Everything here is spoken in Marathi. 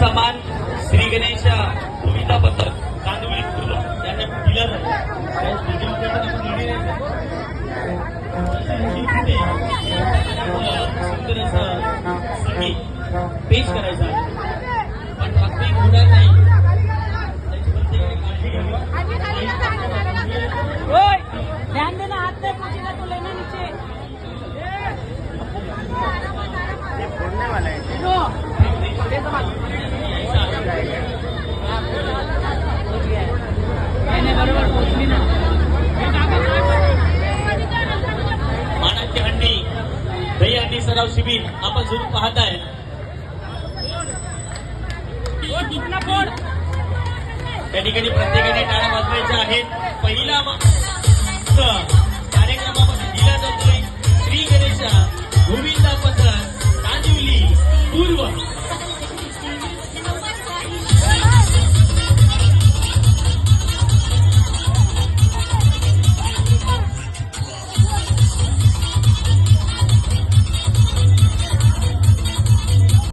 समान श्री गणेश सुविधा पत्र तांदूळ त्यांना दिला सुंदर असं संगीत पेश करायचं आहे. पण फक्त एक होणार नाही, ध्यान देना, हाथ पे पूछेगा तो लेना नीचे. फोड़ने वाला है बरोबर पोचली ना. मानाची हंडी दही हंडी सराव शिबिर आपण सुरू पाहताय. त्या ठिकाणी प्रत्येकाने टाळ्या वाजवायच्या आहेत. पहिला कार्यक्रमामध्ये दिला जातोय श्री गणेश गोविंदा पत्र